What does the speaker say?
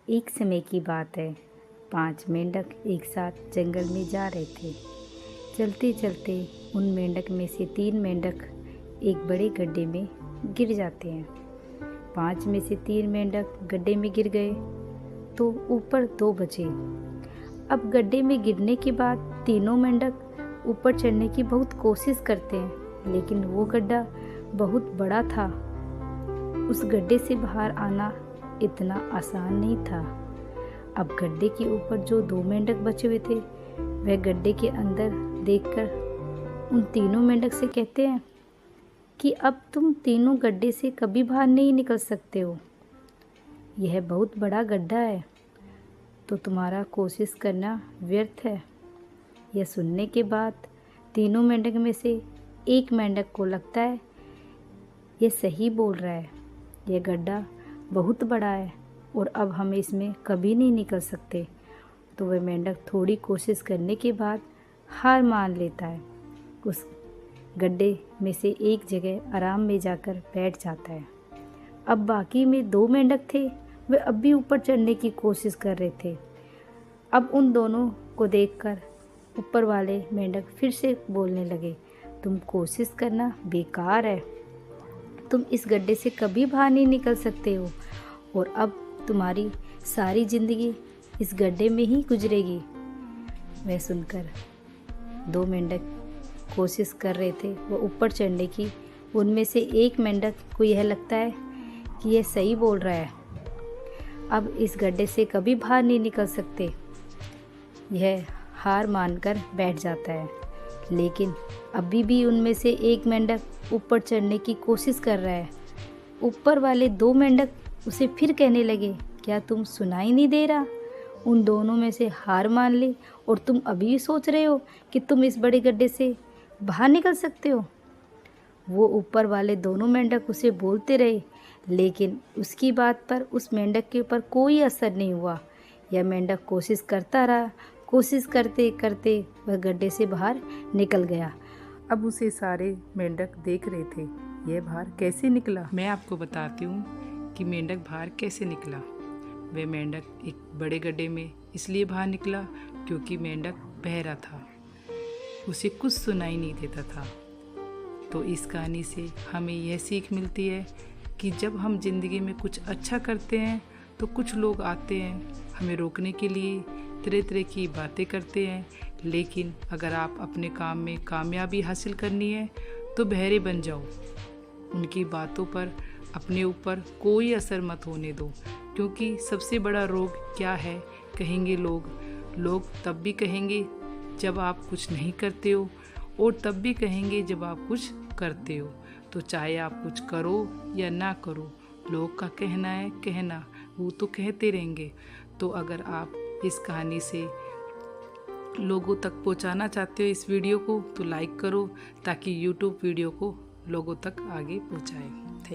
एक समय की बात है। 5 मेंढक एक साथ जंगल में जा रहे थे। चलते चलते उन मेंढक में से 3 मेंढक एक बड़े गड्ढे में गिर जाते हैं। 5 में से 3 मेंढक गड्ढे में गिर गए तो ऊपर 2 बचे। अब गड्ढे में गिरने के बाद तीनों मेंढक ऊपर चढ़ने की बहुत कोशिश करते हैं, लेकिन वो गड्ढा बहुत बड़ा था। उस गड्ढे से बाहर आना इतना आसान नहीं था। अब गड्ढे के ऊपर जो 2 मेंढक बचे हुए थे, वह गड्ढे के अंदर देखकर उन तीनों मेंढक से कहते हैं कि अब तुम तीनों गड्ढे से कभी बाहर नहीं निकल सकते हो। यह बहुत बड़ा गड्ढा है, तो तुम्हारा कोशिश करना व्यर्थ है। यह सुनने के बाद तीनों मेंढक में से एक मेंढक को लगता है यह सही बोल रहा है। यह गड्ढा बहुत बड़ा है और अब हम इसमें कभी नहीं निकल सकते। तो वह मेंढक थोड़ी कोशिश करने के बाद हार मान लेता है। उस गड्ढे में से एक जगह आराम में जाकर बैठ जाता है। अब बाकी में 2 मेंढक थे, वे अब भी ऊपर चढ़ने की कोशिश कर रहे थे। अब उन दोनों को देखकर ऊपर वाले मेंढक फिर से बोलने लगे, तुम कोशिश करना बेकार है, तुम इस गड्ढे से कभी बाहर नहीं निकल सकते हो और अब तुम्हारी सारी ज़िंदगी इस गड्ढे में ही गुजरेगी। वह सुनकर 2 मेंढक कोशिश कर रहे थे वो ऊपर चढ़ने की। उनमें से एक मेंढक को यह लगता है कि यह सही बोल रहा है, अब इस गड्ढे से कभी बाहर नहीं निकल सकते। यह हार मानकर बैठ जाता है, लेकिन अभी भी उनमें से एक मेंढक ऊपर चढ़ने की कोशिश कर रहा है। ऊपर वाले 2 मेंढक उसे फिर कहने लगे, क्या तुम सुनाई नहीं दे रहा? उन दोनों में से हार मान ली और तुम अभी भी सोच रहे हो कि तुम इस बड़े गड्ढे से बाहर निकल सकते हो। वो ऊपर वाले दोनों मेंढक उसे बोलते रहे, लेकिन उसकी बात पर उस मेंढक के ऊपर कोई असर नहीं हुआ। यह मेंढक कोशिश करता रहा। कोशिश करते करते वह गड्ढे से बाहर निकल गया। अब उसे सारे मेंढक देख रहे थे, यह बाहर कैसे निकला। मैं आपको बताती हूँ कि मेंढक बाहर कैसे निकला। वह मेंढक एक बड़े गड्ढे में इसलिए बाहर निकला क्योंकि मेंढक बहरा था, उसे कुछ सुनाई नहीं देता था। तो इस कहानी से हमें यह सीख मिलती है कि जब हम ज़िंदगी में कुछ अच्छा करते हैं तो कुछ लोग आते हैं हमें रोकने के लिए, तरह तरह की बातें करते हैं। लेकिन अगर आप अपने काम में कामयाबी हासिल करनी है तो बहरे बन जाओ। उनकी बातों पर अपने ऊपर कोई असर मत होने दो, क्योंकि सबसे बड़ा रोग क्या है कहेंगे लोग तब भी कहेंगे जब आप कुछ नहीं करते हो और तब भी कहेंगे जब आप कुछ करते हो। तो चाहे आप कुछ करो या ना करो, लोग का कहना है कहना, वो तो कहते रहेंगे। तो अगर आप इस कहानी से लोगों तक पहुंचाना चाहते हो इस वीडियो को, तो लाइक करो ताकि YouTube वीडियो को लोगों तक आगे पहुंचाए।